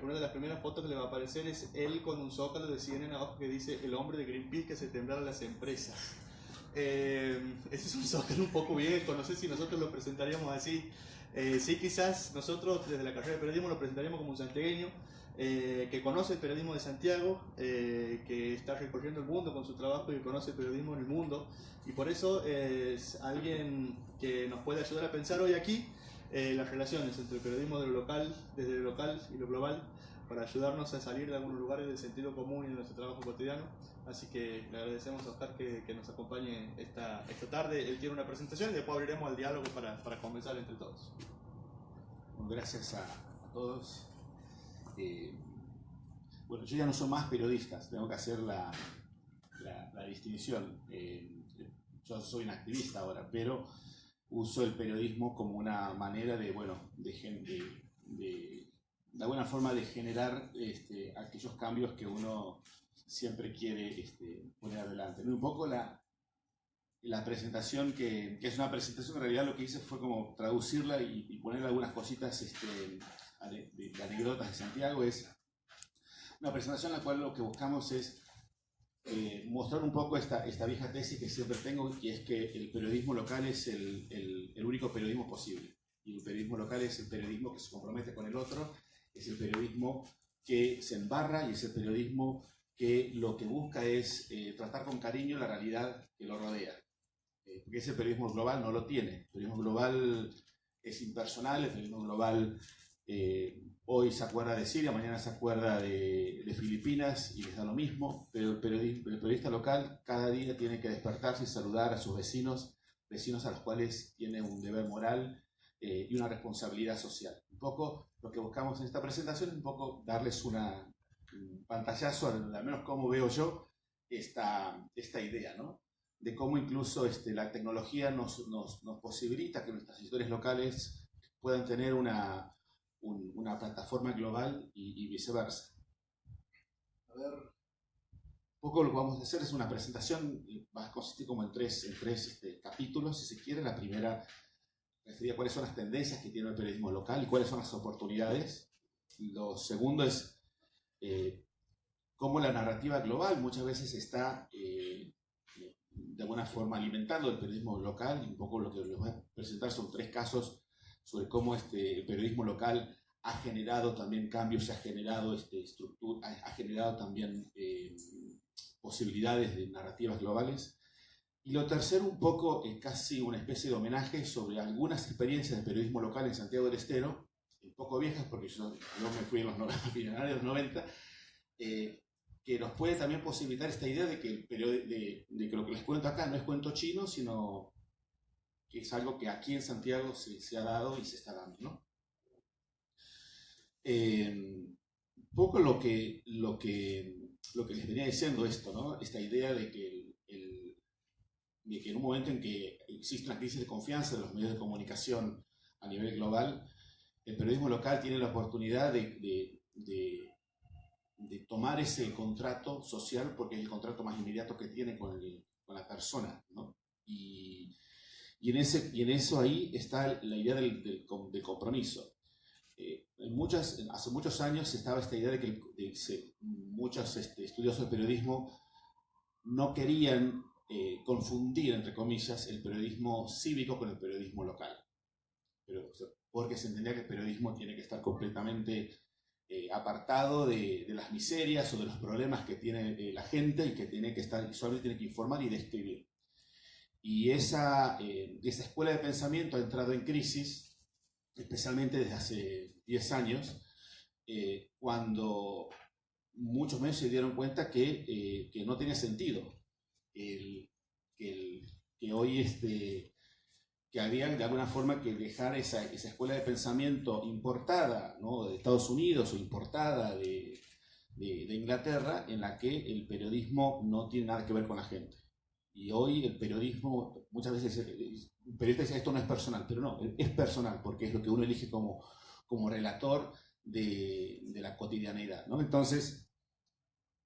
una de las primeras fotos que le va a aparecer es él con un zócalo de CNN abajo que dice el hombre de Greenpeace que se temblara las empresas. Ese es un zócalo un poco viejo, no sé si nosotros lo presentaríamos así. Sí, quizás nosotros desde la carrera de periodismo lo presentaríamos como un santiagueño que conoce el periodismo de Santiago, que está recorriendo el mundo con su trabajo y que conoce el periodismo en el mundo. Y por eso es alguien que nos puede ayudar a pensar hoy aquí las relaciones entre el periodismo de lo local, desde lo local y lo global, para ayudarnos a salir de algunos lugares del sentido común y de nuestro trabajo cotidiano. Así que le agradecemos a Oscar que nos acompañe esta tarde. Él tiene una presentación y después abriremos al diálogo para conversar entre todos. Bueno, gracias a todos. Bueno, yo ya no soy más periodista, tengo que hacer la distinción. Yo soy un activista ahora, pero uso el periodismo como una manera de, bueno, de alguna forma de generar aquellos cambios que uno siempre quiere poner adelante. Un poco la presentación, que es una presentación, en realidad lo que hice fue como traducirla y poner algunas cositas de anécdotas de Santiago. Es una presentación en la cual lo que buscamos es mostrar un poco esta vieja tesis que siempre tengo, y es que el periodismo local es el único periodismo posible. Y el periodismo local es el periodismo que se compromete con el otro, es el periodismo que se embarra y es el periodismo que lo que busca es tratar con cariño la realidad que lo rodea. Porque ese periodismo global no lo tiene. El periodismo global es impersonal, el periodismo global hoy se acuerda de Siria, mañana se acuerda de Filipinas y les da lo mismo, pero el periodista local cada día tiene que despertarse y saludar a sus vecinos a los cuales tiene un deber moral y una responsabilidad social. Un poco lo que buscamos en esta presentación es un poco darles un pantallazo, al menos cómo veo yo esta idea, ¿no? De cómo incluso la tecnología nos posibilita que nuestras historias locales puedan tener una plataforma global y viceversa. A ver, un poco lo que vamos a hacer es una presentación, va a consistir como en tres capítulos, si se quiere. La primera refería cuáles son las tendencias que tiene el periodismo local y cuáles son las oportunidades. Lo segundo es cómo la narrativa global muchas veces está de alguna forma alimentando el periodismo local, y un poco lo que les voy a presentar son tres casos sobre cómo el periodismo local ha generado también cambios, ha generado ha generado también posibilidades de narrativas globales. Y lo tercero, un poco casi una especie de homenaje sobre algunas experiencias de periodismo local en Santiago del Estero, un poco viejas porque yo me fui en los finales de los 90, que nos puede también posibilitar esta idea de que lo que les cuento acá no es cuento chino, sino que es algo que aquí en Santiago se ha dado y se está dando, ¿no? Un poco lo que les venía diciendo esto, ¿no? Esta idea de que en un momento en que existe una crisis de confianza de los medios de comunicación a nivel global, el periodismo local tiene la oportunidad de tomar ese contrato social, porque es el contrato más inmediato que tiene con la persona, ¿no? Y en eso ahí está la idea del compromiso. Hace muchos años estaba esta idea de que muchos estudiosos de periodismo no querían confundir, entre comillas, el periodismo cívico con el periodismo local. Porque se entendía que el periodismo tiene que estar completamente apartado de las miserias o de los problemas que tiene la gente, y que solamente tiene que informar y describir. Y esa escuela de pensamiento ha entrado en crisis, especialmente desde hace 10 años, cuando muchos medios se dieron cuenta que no tenía sentido que hoy que había de alguna forma que dejar esa escuela de pensamiento importada, ¿no?, de Estados Unidos o importada de Inglaterra, en la que el periodismo no tiene nada que ver con la gente. Y hoy el periodismo, muchas veces el periodista dice esto no es personal, pero no, es personal, porque es lo que uno elige como relator de la cotidianeidad, ¿no? Entonces,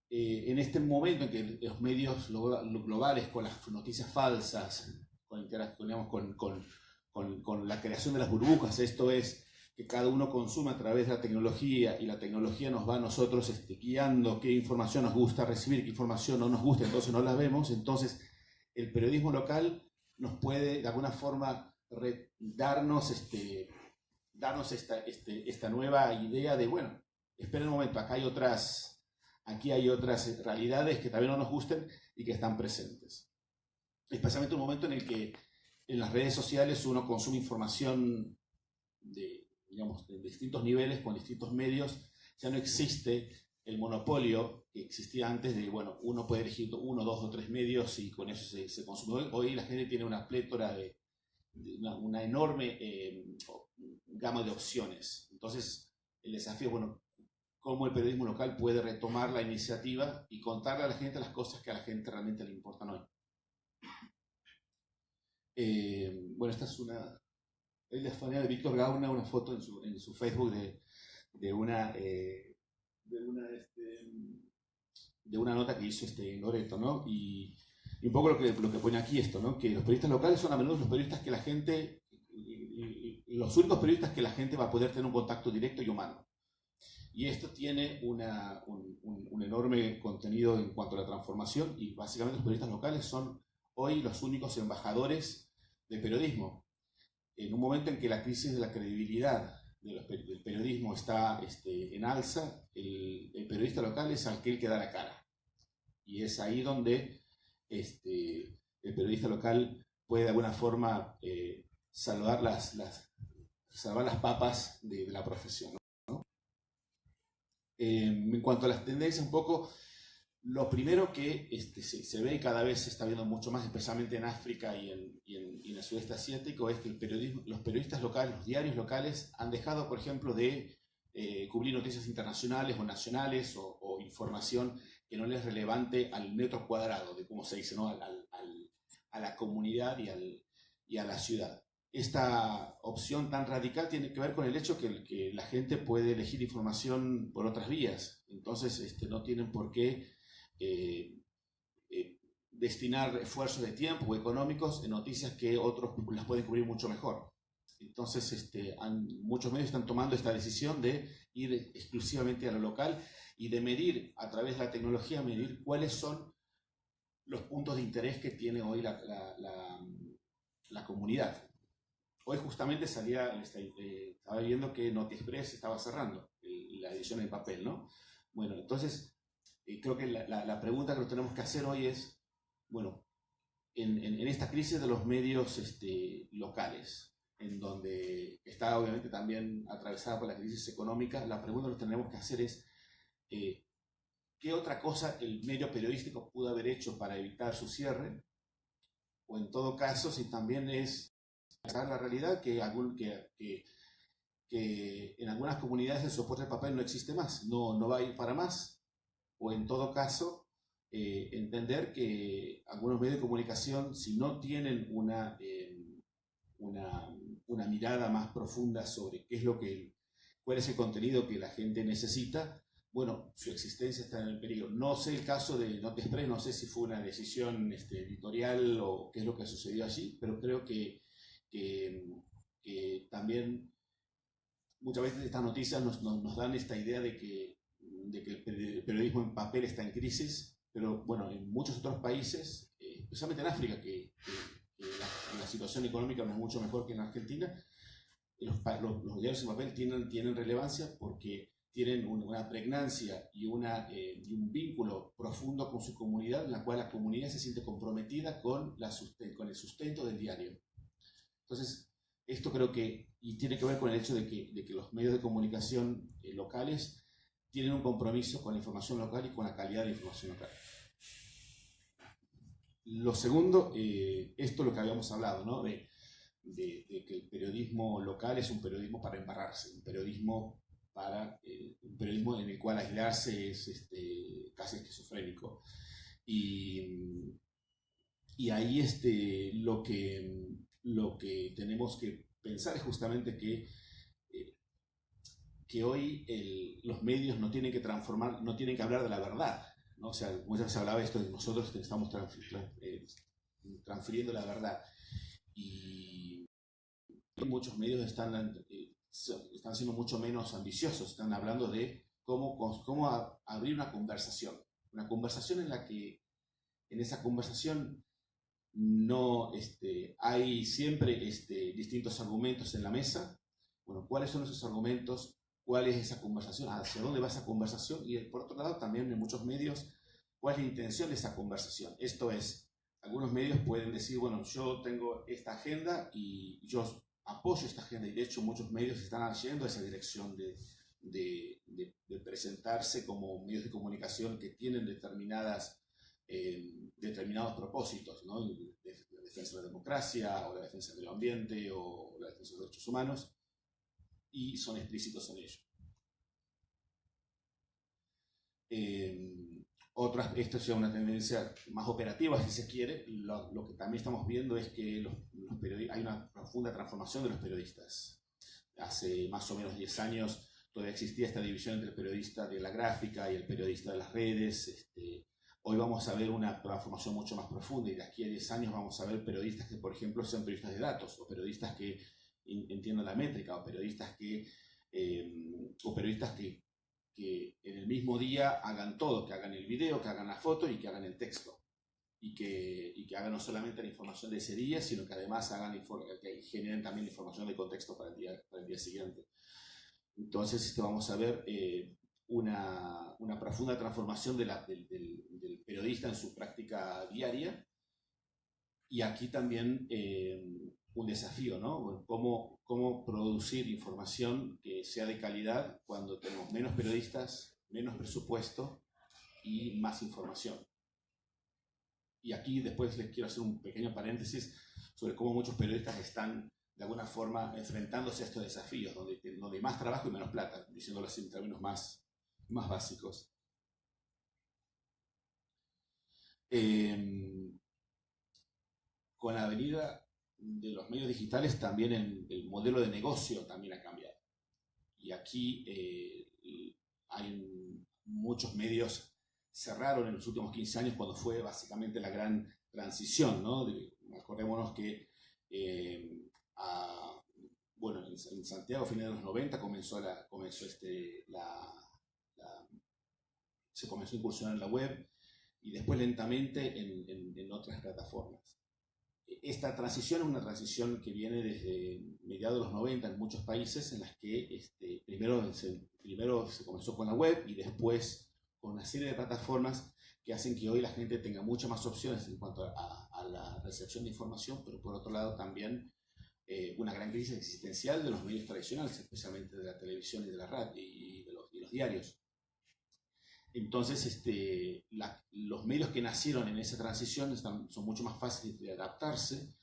en este momento en que los medios globales, con las noticias falsas, con la creación de las burbujas, esto es que cada uno consume a través de la tecnología y la tecnología nos va a nosotros guiando qué información nos gusta recibir, qué información no nos gusta, entonces no la vemos. Entonces el periodismo local nos puede de alguna forma darnos esta nueva idea de, bueno, espera un momento, aquí hay otras realidades que también no nos gusten y que están presentes. Especialmente un momento en el que en las redes sociales uno consume información de distintos niveles, con distintos medios. Ya no existe el monopolio que existía antes de, bueno, uno puede elegir 1, 2 o 3 medios y con eso se consume. Hoy la gente tiene una plétora una enorme gama de opciones. Entonces, el desafío es, bueno, cómo el periodismo local puede retomar la iniciativa y contarle a la gente las cosas que a la gente realmente le importan hoy. Bueno, esta es de Víctor Gauna, una foto en su Facebook de una nota que hizo Loreto, ¿no? Y un poco lo que pone aquí esto, ¿no? Que los periodistas locales son a menudo los periodistas que la gente, los únicos periodistas que la gente va a poder tener un contacto directo y humano. Y esto tiene un enorme contenido en cuanto a la transformación, y básicamente los periodistas locales son hoy los únicos embajadores del periodismo. En un momento en que la crisis de la credibilidad del periodismo está en alza, el periodista local es aquel que da la cara. Y es ahí donde el periodista local puede de alguna forma salvar las papas de la profesión, ¿no? En cuanto a las tendencias, un poco, lo primero que se ve y cada vez se está viendo mucho más, especialmente en África y en el sudeste asiático, es que los periodistas locales, los diarios locales, han dejado, por ejemplo, de cubrir noticias internacionales o nacionales o información que no les es relevante al metro cuadrado, de cómo se dice, ¿no? A la comunidad y a la ciudad. Esta opción tan radical tiene que ver con el hecho que la gente puede elegir información por otras vías. Entonces no tienen por qué destinar esfuerzos de tiempo o económicos en noticias que otros las pueden cubrir mucho mejor. Entonces muchos medios están tomando esta decisión de ir exclusivamente a lo local y de medir a través de la tecnología, medir cuáles son los puntos de interés que tiene hoy la comunidad. Hoy justamente estaba viendo que NotiExpress estaba cerrando la edición en papel, ¿no? Bueno, entonces creo que la pregunta que nos tenemos que hacer hoy es, bueno, en esta crisis de los medios locales, en donde está obviamente también atravesada por la crisis económica, la pregunta que nos tenemos que hacer es, ¿qué otra cosa el medio periodístico pudo haber hecho para evitar su cierre? O en todo caso, si también es la realidad que en algunas comunidades el soporte de papel no existe más, no va a ir para más, o en todo caso entender que algunos medios de comunicación, si no tienen una mirada más profunda sobre cuál es el contenido que la gente necesita, bueno, su existencia está en el peligro. No sé el caso de NotiExpress, no sé si fue una decisión editorial o qué es lo que sucedió allí, pero creo que también muchas veces estas noticias nos dan esta idea de que el periodismo en papel está en crisis, pero bueno, en muchos otros países, especialmente en África, que la situación económica no es mucho mejor que en Argentina, los diarios en papel tienen relevancia porque tienen una pregnancia y un vínculo profundo con su comunidad, en la cual la comunidad se siente comprometida con el sustento del diario. Entonces, esto creo que tiene que ver con el hecho de que los medios de comunicación locales tienen un compromiso con la información local y con la calidad de la información local. Lo segundo, esto es lo que habíamos hablado, ¿no? De que el periodismo local es un periodismo para embarrarse, un periodismo en el cual aislarse es casi esquizofrénico. Y ahí lo que tenemos que pensar es justamente que hoy los medios no tienen que hablar de la verdad, ¿no? O sea, muchas veces hablaba esto de que nosotros estamos transfiriendo la verdad, y muchos medios están están siendo mucho menos ambiciosos, están hablando de cómo abrir una conversación en la que en esa conversación no hay siempre distintos argumentos en la mesa. Bueno, ¿cuáles son esos argumentos? ¿Cuál es esa conversación? ¿Hacia dónde va esa conversación? Y por otro lado, también en muchos medios, ¿cuál es la intención de esa conversación? Esto es, algunos medios pueden decir, bueno, yo tengo esta agenda y yo apoyo esta agenda, y de hecho muchos medios están yendo a esa dirección de presentarse como medios de comunicación que tienen determinados propósitos, ¿no? La defensa de la democracia, o la defensa del medio ambiente, o la defensa de los derechos humanos, y son explícitos en ello. Esto es ya una tendencia más operativa, si se quiere. Lo que también estamos viendo es que hay una profunda transformación de los periodistas. Hace más o menos 10 años todavía existía esta división entre el periodista de la gráfica y el periodista de las redes. Hoy vamos a ver una transformación mucho más profunda, y de aquí a 10 años vamos a ver periodistas que, por ejemplo, sean periodistas de datos, o periodistas que entiendan la métrica, o periodistas que en el mismo día hagan todo, que hagan el video, que hagan la foto y que hagan el texto. Y que hagan no solamente la información de ese día, sino que además que generen también información de contexto para el día siguiente. Entonces vamos a ver una profunda transformación del periodista en su práctica diaria. Y aquí también un desafío, ¿no? Bueno, cómo producir información que sea de calidad cuando tenemos menos periodistas, menos presupuesto y más información. Y aquí después les quiero hacer un pequeño paréntesis sobre cómo muchos periodistas están de alguna forma enfrentándose a estos desafíos, donde hay más trabajo y menos plata, diciéndolo así en términos más básicos. Con la venida de los medios digitales también el modelo de negocio también ha cambiado. Y aquí hay muchos medios cerraron en los últimos 15 años, cuando fue básicamente la gran transición, ¿no? Acordémonos que en Santiago, a fines de los 90, se comenzó a incursionar en la web, y después lentamente en otras plataformas. Esta transición es una transición que viene desde mediados de los 90 en muchos países, en las que primero se comenzó con la web y después con una serie de plataformas que hacen que hoy la gente tenga muchas más opciones en cuanto a la recepción de información, pero por otro lado también una gran crisis existencial de los medios tradicionales, especialmente de la televisión y de la radio y de los diarios. Entonces, los medios que nacieron en esa transición son mucho más fáciles de adaptarse,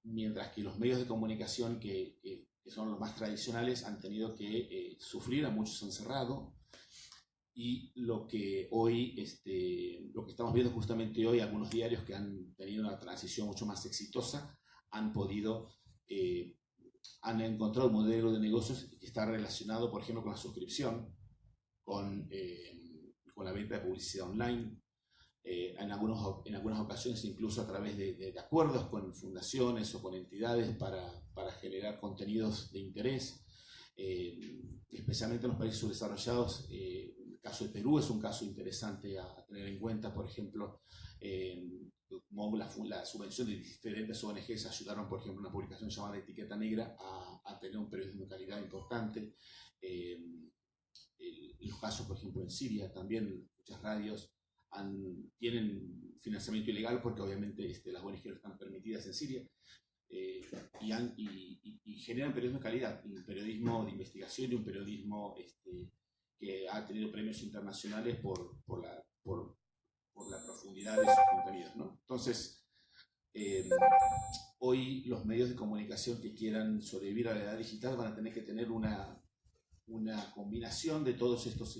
mientras que los medios de comunicación que son los más tradicionales han tenido que sufrir, a muchos han cerrado. Y lo que estamos viendo justamente hoy, algunos diarios que han tenido una transición mucho más exitosa han encontrado un modelo de negocios que está relacionado, por ejemplo, con la suscripción, con la venta de publicidad online, en algunas ocasiones incluso a través de acuerdos con fundaciones o con entidades para generar contenidos de interés, especialmente en los países subdesarrollados. El caso de Perú es un caso interesante a tener en cuenta. Por ejemplo, como la subvención de diferentes ONGs ayudaron, por ejemplo, una publicación llamada Etiqueta Negra a tener un periodismo de calidad importante. Los casos, por ejemplo, en Siria también muchas radios tienen financiamiento ilegal, porque obviamente las ONG no están permitidas en Siria, y generan periodismo de calidad, un periodismo de investigación y un periodismo que ha tenido premios internacionales por la profundidad de sus contenidos, ¿no? Entonces, hoy los medios de comunicación que quieran sobrevivir a la edad digital van a tener que tener una combinación de todas estas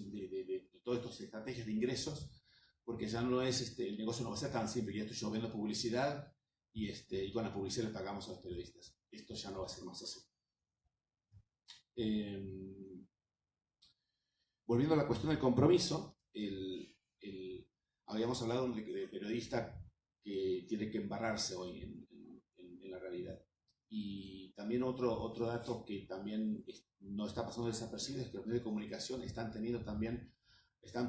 estrategias de ingresos, porque ya no es, el negocio no va a ser tan simple: ya estoy yo vendo publicidad y con la publicidad le pagamos a los periodistas. Esto ya no va a ser más así. Volviendo a la cuestión del compromiso, habíamos hablado de periodista que tiene que embarrarse hoy en la realidad. Y también otro dato que también no está pasando desapercibido es que los medios de comunicación están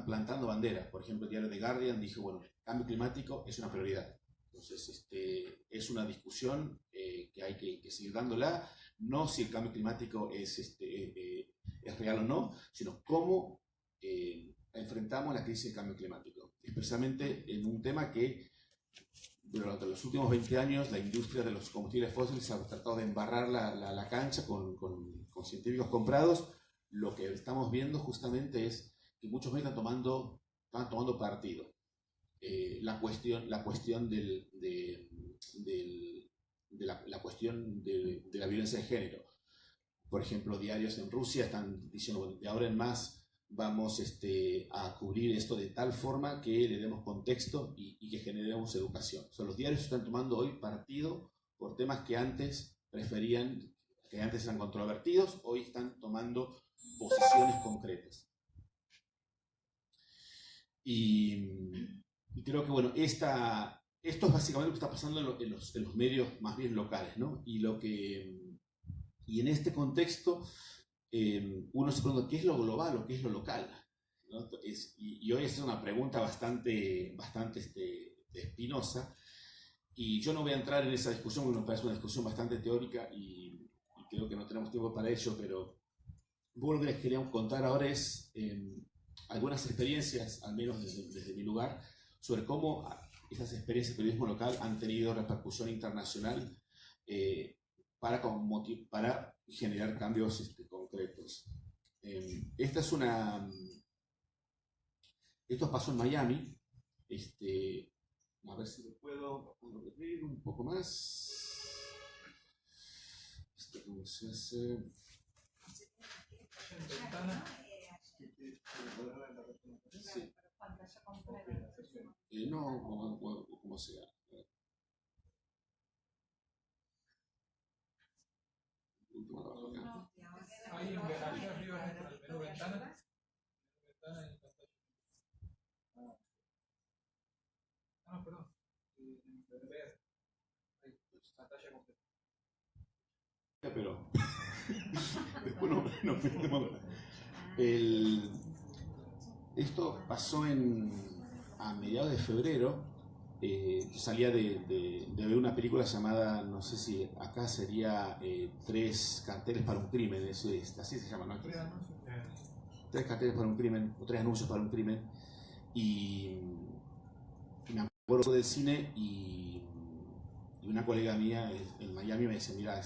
plantando banderas. Por ejemplo, el diario The Guardian dijo, bueno, el cambio climático es una prioridad. Entonces, es una discusión que hay que seguir dándola, no si el cambio climático es real o no, sino cómo enfrentamos la crisis del cambio climático, especialmente en un tema que durante los últimos 20 años la industria de los combustibles fósiles ha tratado de embarrar la cancha con científicos comprados. Lo que estamos viendo justamente es que muchos medios están tomando partido. La cuestión de la violencia de género. Por ejemplo, diarios en Rusia están diciendo, bueno, de ahora en más vamos a cubrir esto de tal forma que le demos contexto y que generemos educación. O sea, los diarios están tomando hoy partido por temas que antes eran controvertidos, hoy están tomando posiciones concretas. Y creo que, bueno, esto es básicamente lo que está pasando en los medios más bien locales, ¿no? Y en este contexto, uno se pregunta, ¿qué es lo global o qué es lo local? ¿No? Y hoy es una pregunta bastante espinosa, y yo no voy a entrar en esa discusión, porque me parece una discusión bastante teórica y creo que no tenemos tiempo para ello, pero lo que les quería contar ahora es algunas experiencias, al menos desde mi lugar, sobre cómo esas experiencias de periodismo local han tenido repercusión internacional para generar cambios concretos. Esto pasó en Miami. A ver si lo puedo abrir un poco más. ¿Cómo se hace? Sí. No, como sea. Ahí arriba en el menú ventana. Perdón. Pantalla completa. Pero después no esto pasó a mediados de febrero. Salía de ver una película llamada, no sé si acá sería 3 carteles para un crimen, así se llama, ¿no? 3 carteles para un crimen, o 3 anuncios para un crimen. Y me acuerdo del cine y una colega mía en Miami me dice, mira,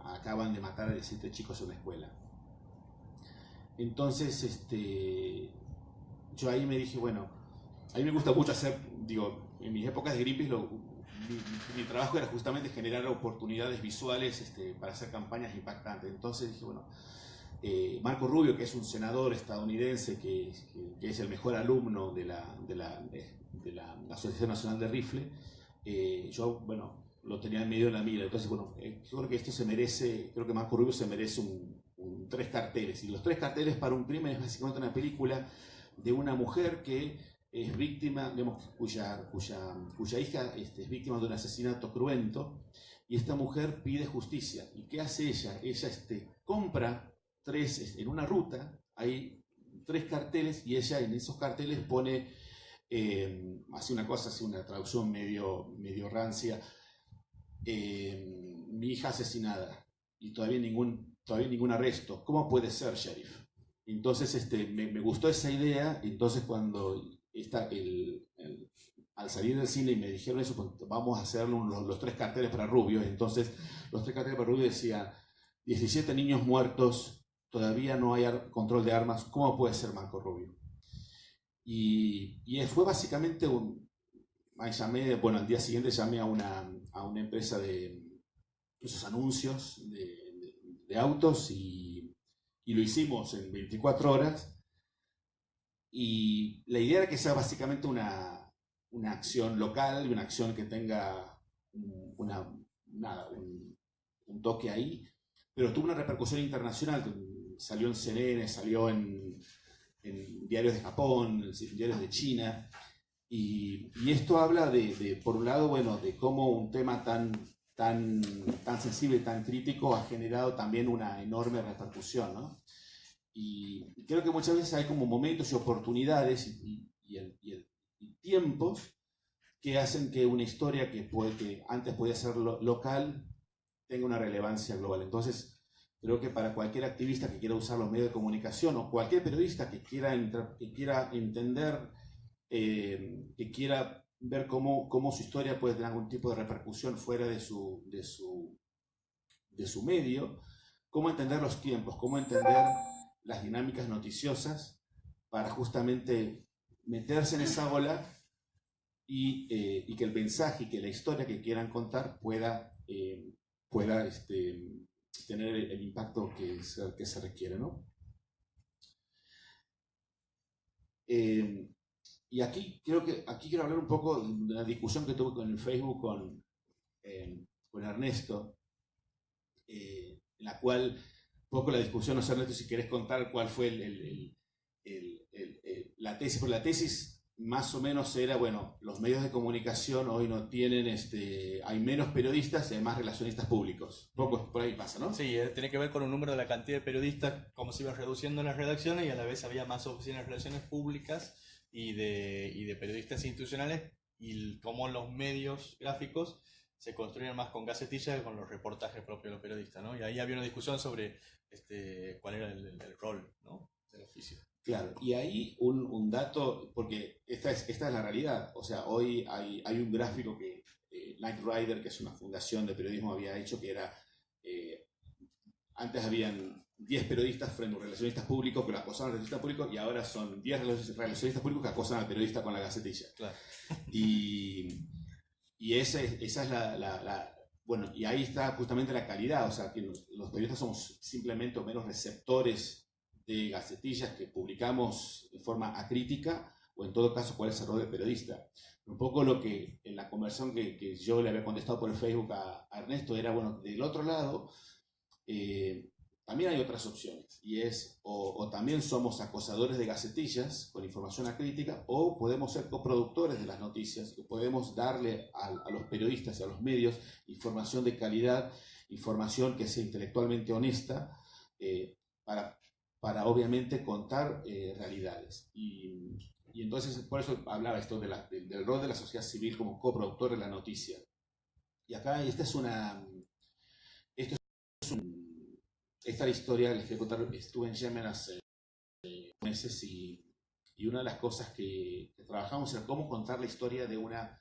acaban de matar a 17 chicos en una escuela. Entonces, yo ahí me dije, bueno, a mí me gusta mucho en mis épocas de Greenpeace, mi trabajo era justamente generar oportunidades visuales para hacer campañas impactantes. Entonces dije, bueno, Marco Rubio, que es un senador estadounidense que es el mejor alumno de la Asociación Nacional de Rifle, yo, bueno, lo tenía en medio de la mira. Entonces, bueno, yo creo que creo que Marco Rubio se merece 3 carteles. Y los 3 carteles para un crimen es básicamente una película de una mujer que es víctima, digamos, cuya hija es víctima de un asesinato cruento, y esta mujer pide justicia. ¿Y qué hace ella? Ella compra 3, en una ruta, hay 3 carteles, y ella en esos carteles pone, hace una traducción medio rancia, mi hija asesinada, y todavía ningún arresto. ¿Cómo puede ser, sheriff? Entonces me gustó esa idea. Entonces cuando al salir del cine y me dijeron eso, pues vamos a hacer los 3 carteles para Rubio. Entonces los 3 carteles para Rubio decían: 17 niños muertos, todavía no hay control de armas, ¿cómo puede ser Marco Rubio? Y fue básicamente al día siguiente llamé a una empresa de esos anuncios de autos, y lo hicimos en 24 horas. Y la idea era que sea básicamente una acción local, una acción que tenga un toque ahí, pero tuvo una repercusión internacional. Salió en CNN, salió en diarios de Japón, en diarios de China, y esto habla por un lado, bueno, de cómo un tema tan tan sensible, tan crítico, ha generado también una enorme repercusión, ¿no? Y creo que muchas veces hay como momentos y oportunidades y tiempos que hacen que una historia que antes podía ser local tenga una relevancia global. Entonces, creo que para cualquier activista que quiera usar los medios de comunicación o cualquier periodista que quiera entender, que quiera ver cómo su historia puede tener algún tipo de repercusión fuera de su medio, cómo entender los tiempos, cómo entender las dinámicas noticiosas para justamente meterse en esa ola y que el mensaje y que la historia que quieran contar pueda tener el impacto que se requiere, ¿no? Y aquí quiero hablar un poco de la discusión que tuve con el Facebook con Ernesto, en la cual un poco la discusión, no sé Ernesto si querés contar cuál fue la tesis, porque la tesis más o menos era, bueno, los medios de comunicación hoy no tienen, hay menos periodistas y hay más relacionistas públicos. Poco por ahí pasa, ¿no? Sí, tiene que ver con un número de la cantidad de periodistas, cómo se iban reduciendo en las redacciones y a la vez había más oficinas de relaciones públicas y de periodistas institucionales y cómo los medios gráficos se construían más con gacetillas que con los reportajes propios de los periodistas, ¿no? Y ahí había una discusión sobre cuál era el rol, ¿no?, del oficio. Claro, y ahí un dato, porque esta es la realidad, o sea, hoy hay un gráfico que Knight Ridder, que es una fundación de periodismo, había hecho, que era, antes habían 10 periodistas frente a relacionistas públicos que lo acosaban al relacionista público y ahora son 10 relacionistas públicos que acosan al periodista con la gacetilla. Claro. Y esa es bueno, y ahí está justamente la calidad, o sea, que los periodistas somos simplemente menos receptores de gacetillas que publicamos de forma acrítica, o en todo caso cuál es el rol del periodista. Un poco lo que en la conversación que yo le había contestado por el Facebook a Ernesto era, bueno, del otro lado, también hay otras opciones, y es, o también somos acosadores de gacetillas con información acrítica, o podemos ser coproductores de las noticias, o podemos darle a los periodistas y a los medios información de calidad, información que sea intelectualmente honesta, para obviamente contar realidades. Y entonces, por eso hablaba esto del rol de la sociedad civil como coproductor de la noticia. Y acá, esta es la historia, les quiero contar, estuve en Yemen hace meses y una de las cosas que trabajamos era cómo contar la historia de una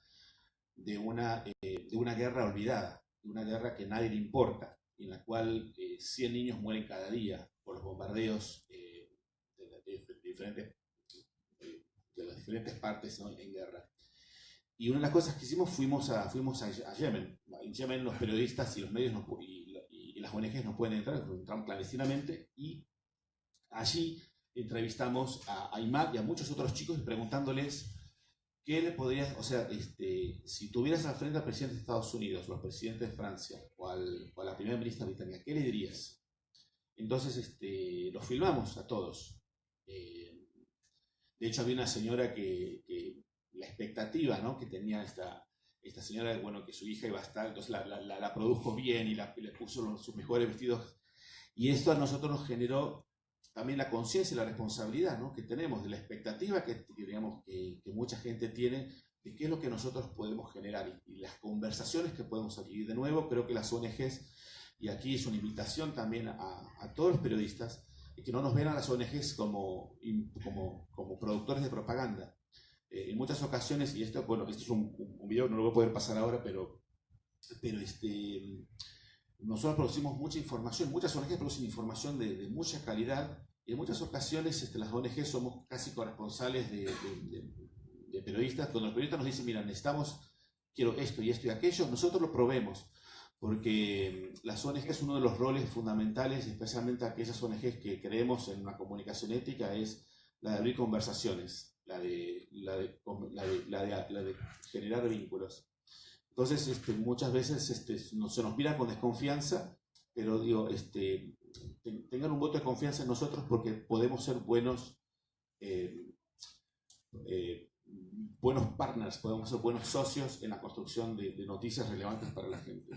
guerra olvidada, de una guerra que a nadie le importa, en la cual 100 niños mueren cada día por los bombardeos de las diferentes partes, ¿no?, en guerra. Y una de las cosas que hicimos, fuimos a Yemen. En Yemen los periodistas y los medios y las ONGs no pueden entrar, entramos clandestinamente, y allí entrevistamos a Imad y a muchos otros chicos preguntándoles qué le podrías, o sea, si tuvieras al frente al presidente de Estados Unidos, o al presidente de Francia, o a la primera ministra británica, ¿qué le dirías? Entonces los filmamos a todos. De hecho, había una señora que la expectativa, ¿no?, que tenía esta señora, bueno, que su hija iba a estar, entonces la produjo bien y le puso sus mejores vestidos. Y esto a nosotros nos generó también la conciencia y la responsabilidad, ¿no?, que tenemos, de la expectativa que mucha gente tiene de qué es lo que nosotros podemos generar y las conversaciones que podemos hacer. Y de nuevo, creo que las ONGs, y aquí es una invitación también a todos los periodistas, que no nos ven a las ONGs como productores de propaganda. En muchas ocasiones, y esto es un video que no lo voy a poder pasar ahora, pero nosotros producimos mucha información, muchas ONGs producen información de mucha calidad, y en muchas ocasiones las ONGs somos casi corresponsales de periodistas, cuando los periodistas nos dicen, mira, quiero esto y esto y aquello, nosotros lo probemos, porque las ONGs es uno de los roles fundamentales, especialmente aquellas ONGs que creemos en una comunicación ética, es la de abrir conversaciones, la de generar vínculos. Entonces, muchas veces se nos mira con desconfianza, pero digo, tengan un voto de confianza en nosotros porque podemos ser buenos partners, podemos ser buenos socios en la construcción de noticias relevantes para la gente.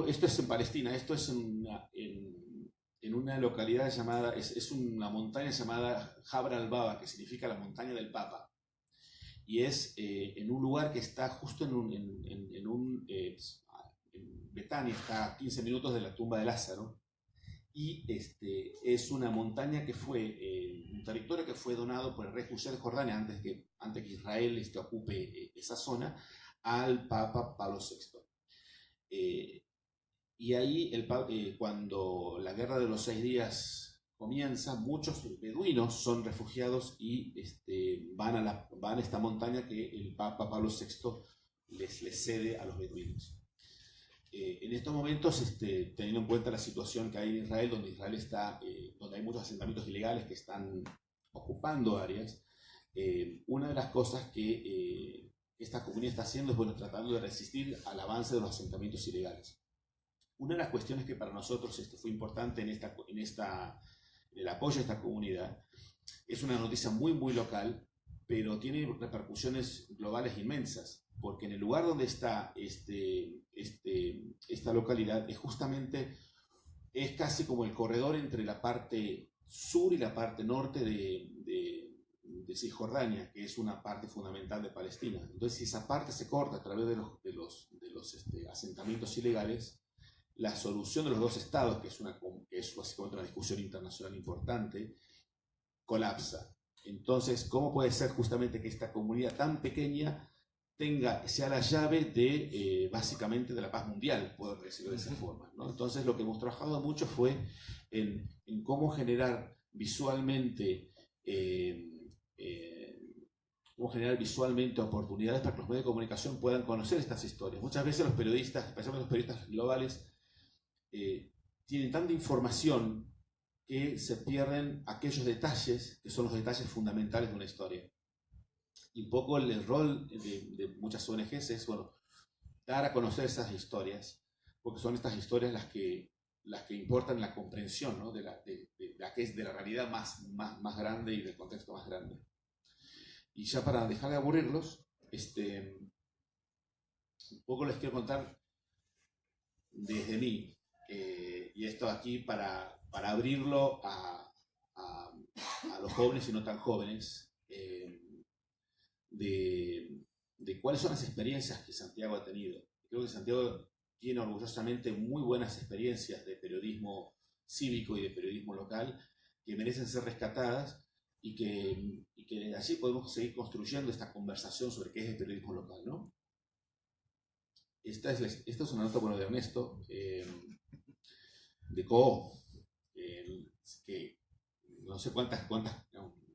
Esto es en Palestina, esto es en una localidad llamada, es una montaña llamada Jabal al-Baba, que significa la montaña del Papa. Y es en un lugar que está justo en Betania, está a 15 minutos de la tumba de Lázaro. Y es una montaña que fue, un territorio que fue donado por el rey Hussein de Jordania antes que Israel ocupe esa zona, al Papa Pablo VI. Y ahí, cuando la guerra de los 6 días comienza, muchos beduinos son refugiados y van a esta montaña que el Papa Pablo VI les cede a los beduinos. En estos momentos, teniendo en cuenta la situación que hay en Israel, donde hay muchos asentamientos ilegales que están ocupando áreas, una de las cosas que esta comunidad está haciendo es tratando de resistir al avance de los asentamientos ilegales. Una de las cuestiones que para nosotros fue importante en el apoyo a esta comunidad es una noticia muy, muy local, pero tiene repercusiones globales inmensas, porque en el lugar donde está esta localidad es casi como el corredor entre la parte sur y la parte norte de Cisjordania, que es una parte fundamental de Palestina. Entonces, si esa parte se corta a través de los asentamientos ilegales, la solución de los dos estados, que es básicamente una discusión internacional importante, colapsa. Entonces, ¿cómo puede ser justamente que esta comunidad tan pequeña sea la llave básicamente de la paz mundial, puedo decirlo de esa forma, ¿no? Entonces, lo que hemos trabajado mucho fue en cómo generar visualmente oportunidades para que los medios de comunicación puedan conocer estas historias. Muchas veces los periodistas, especialmente los periodistas globales, tienen tanta información que se pierden aquellos detalles que son los detalles fundamentales de una historia. Y un poco el rol de muchas ONGs es dar a conocer esas historias, porque son estas historias las que importan la comprensión, ¿no? de la realidad más grande y del contexto más grande. Y ya para dejar de aburrirlos, un poco les quiero contar desde mí, y esto aquí para abrirlo a los jóvenes y no tan jóvenes, de cuáles son las experiencias que Santiago ha tenido. Creo que Santiago tiene orgullosamente muy buenas experiencias de periodismo cívico y de periodismo local que merecen ser rescatadas y que así podemos seguir construyendo esta conversación sobre qué es el periodismo local, ¿no? Esta es una nota de Ernesto, de COO, que no sé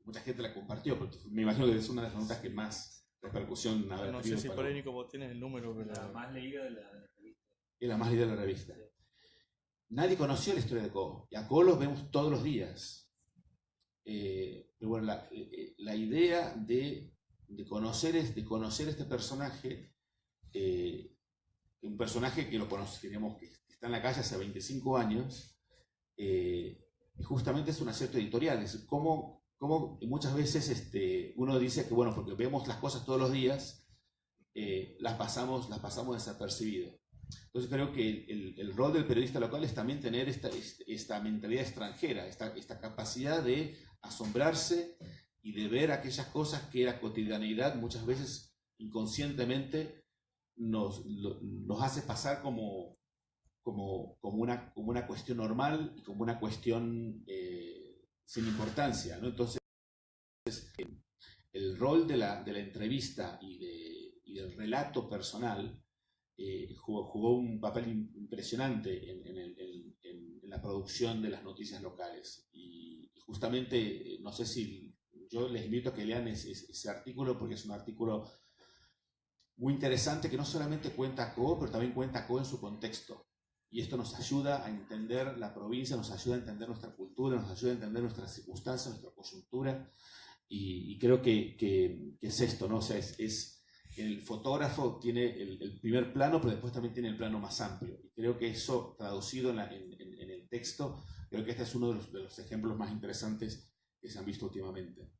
mucha gente la compartió, pero me imagino que es una de las notas que más repercusión ha tenido. No sé si por ahí, Nico, vos tienes el número, pero... La más leída de la revista. Es la más leída de la revista. Nadie conoció la historia de COO, y a COO los vemos todos los días. Pero bueno, la idea de conocer este personaje, un personaje que lo conocemos, que está en la calle hace 25 años, y justamente es un acierto editorial. Es como muchas veces uno dice que, porque vemos las cosas todos los días, las pasamos desapercibido. Entonces creo que el rol del periodista local es también tener esta mentalidad extranjera, esta capacidad de asombrarse y de ver aquellas cosas que la cotidianeidad muchas veces inconscientemente nos hace pasar como una cuestión normal y como una cuestión sin importancia, ¿no? Entonces, el rol de la entrevista y del relato personal jugó un papel impresionante en la producción de las noticias locales. Y justamente, no sé si yo les invito a que lean ese artículo, porque es un artículo muy interesante que no solamente cuenta a COO, pero también cuenta a COO en su contexto. Y esto nos ayuda a entender la provincia, nos ayuda a entender nuestra cultura, nos ayuda a entender nuestras circunstancias, nuestra coyuntura. Y creo que es esto, ¿no? O sea, el fotógrafo tiene el primer plano, pero después también tiene el plano más amplio. Y creo que eso, traducido en el texto, creo que este es uno de los ejemplos más interesantes que se han visto últimamente.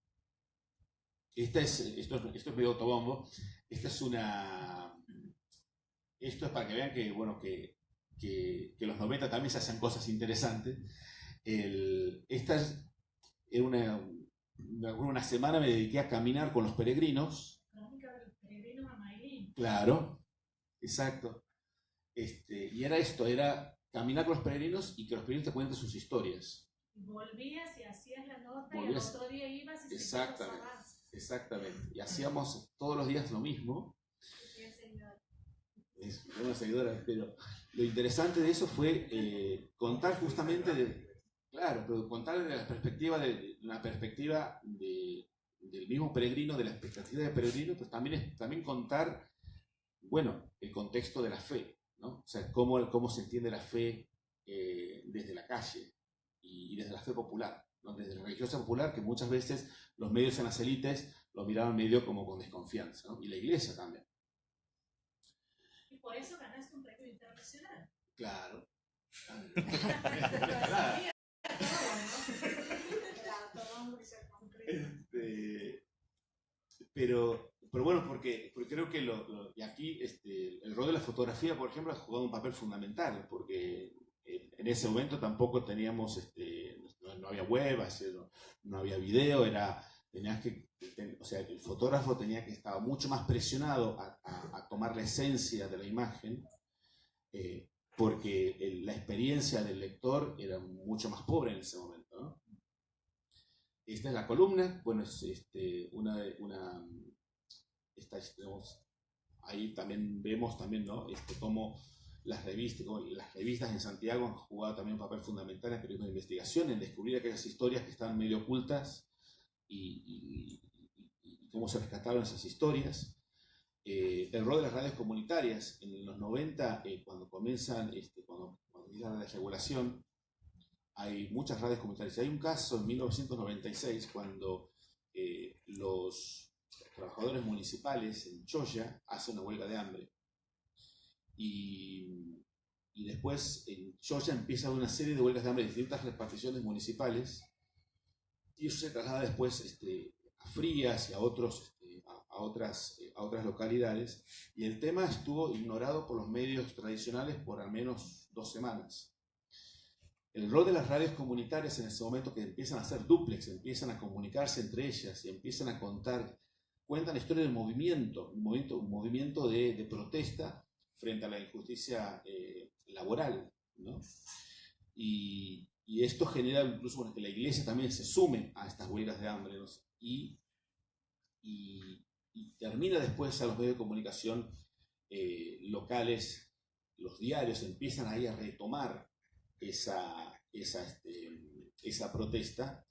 Esto es medio autobombo. Esta es una esto es para que vean que, bueno, que los 90 también se hacen cosas interesantes. Era una semana me dediqué a caminar con los peregrinos. Crónica de los peregrinos a Mailín. Claro, exacto. Y era esto, era caminar con los peregrinos y que los peregrinos te cuenten sus historias. Volvías y hacías la nota Volvías, y al otro día ibas y exactamente, exactamente. Y hacíamos todos los días lo mismo. Es una seguidora, pero lo interesante de eso fue contar justamente claro, pero contar desde la perspectiva del mismo peregrino, de la expectativa del peregrino, pues también contar, bueno, el contexto de la fe, ¿no? O sea, cómo se entiende la fe desde la calle y desde la fe popular, ¿no? Desde la religiosa popular, que muchas veces los medios en las élites lo miraban medio como con desconfianza, ¿no? Y la iglesia también. Y por eso ganaste un premio internacional. Claro. Pero bueno, porque creo que y aquí el rol de la fotografía, por ejemplo, ha jugado un papel fundamental, porque en ese momento tampoco teníamos, no había web, no había video, o sea, el fotógrafo tenía que estar mucho más presionado a tomar la esencia de la imagen, porque la experiencia del lector era mucho más pobre en ese momento, ¿no? Esta es la columna, bueno, es ahí también vemos también, ¿no? Cómo las revistas en Santiago han jugado también un papel fundamental en el periodismo de investigación, en descubrir aquellas historias que estaban medio ocultas y cómo se rescataron esas historias. El rol de las radios comunitarias en los 90, cuando comienza la desregulación, hay muchas radios comunitarias. Hay un caso en 1996 cuando los trabajadores municipales en Choya hacen una huelga de hambre. Y después en Choya empieza una serie de huelgas de hambre de distintas reparticiones municipales y eso se traslada después a Frías y a otras localidades, y el tema estuvo ignorado por los medios tradicionales por al menos 2 semanas. El rol de las radios comunitarias en ese momento, que empiezan a hacer dúplex, empiezan a comunicarse entre ellas y empiezan a cuentan la historia del movimiento, un movimiento de protesta frente a la injusticia laboral, ¿no? Y esto genera incluso que la iglesia también se sume a estas huelgas de hambre, ¿no? Y termina después a los medios de comunicación locales, los diarios empiezan ahí a retomar esa protesta,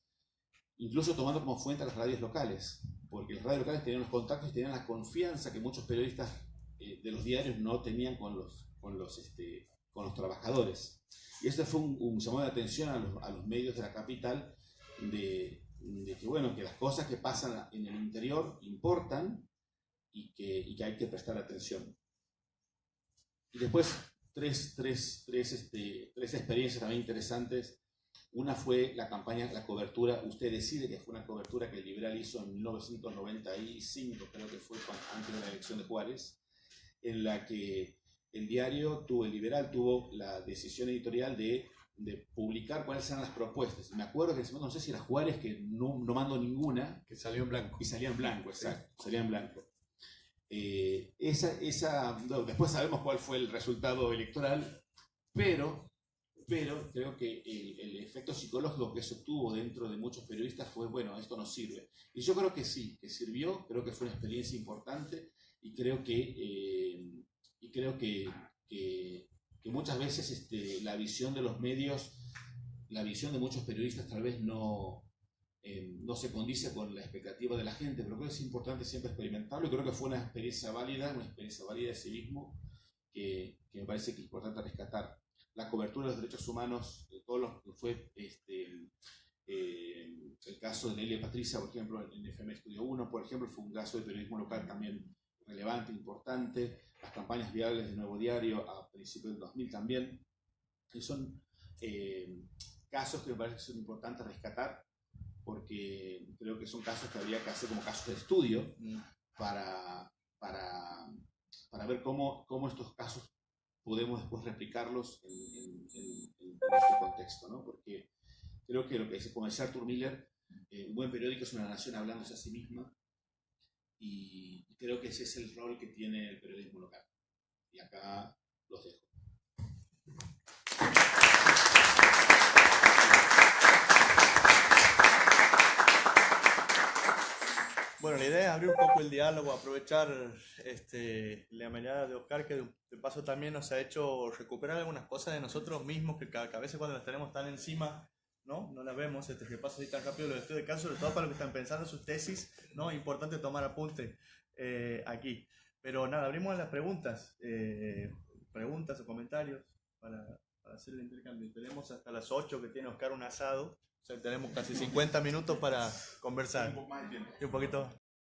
incluso tomando como fuente a las radios locales, porque las radios locales tenían los contactos y tenían la confianza que muchos periodistas de los diarios no tenían con los trabajadores. Y este fue un llamado de atención a los medios de la capital de que, bueno, que las cosas que pasan en el interior importan y que hay que prestar atención. Y después tres experiencias también interesantes. Una fue la cobertura Usted Decide, que fue una cobertura que el Liberal hizo en 1995, creo que fue antes de la elección de Juárez, en la que el Liberal tuvo la decisión editorial de publicar cuáles eran las propuestas. Me acuerdo que no sé si era Juárez, que no mandó ninguna. Que salió en blanco. Y salía en blanco, exacto. Sí. Salía en blanco. Después sabemos cuál fue el resultado electoral, pero creo que el efecto psicológico que se obtuvo dentro de muchos periodistas fue, bueno, esto no sirve. Y yo creo que sí, que sirvió, creo que fue una experiencia importante y creo que muchas veces la visión de los medios, la visión de muchos periodistas tal vez no se condice con la expectativa de la gente, pero creo que es importante siempre experimentarlo y creo que fue una experiencia válida de civismo que me parece que es importante rescatar. La cobertura de los derechos humanos, todo lo que fue el caso de Nelia Patricia, por ejemplo, en FM Estudio 1, por ejemplo, fue un caso de periodismo local también relevante, importante. Las campañas viables de Nuevo Diario a principios del 2000 también, que son casos que me parece que son importantes rescatar, porque creo que son casos que habría que hacer como casos de estudio para para ver cómo estos casos podemos después replicarlos en este contexto, ¿no? Porque creo que lo que dice, como decía Arthur Miller, un buen periódico es una nación hablándose a sí misma, y creo que ese es el rol que tiene el periodismo local. Y acá los dejo. Bueno, la idea es abrir un poco el diálogo, aprovechar la mirada de Oscar, que de paso también nos ha hecho recuperar algunas cosas de nosotros mismos, que a veces cuando las tenemos tan encima, ¿no? No las vemos, que pasa así tan rápido los estudios de caso, sobre todo para los que están pensando en sus tesis, ¿no? Importante tomar apunte aquí. Pero nada, abrimos las preguntas, preguntas o comentarios para hacer el intercambio. Tenemos hasta las 8 que tiene Oscar un asado. O sea, tenemos casi 50 minutos para conversar. Y un poquito.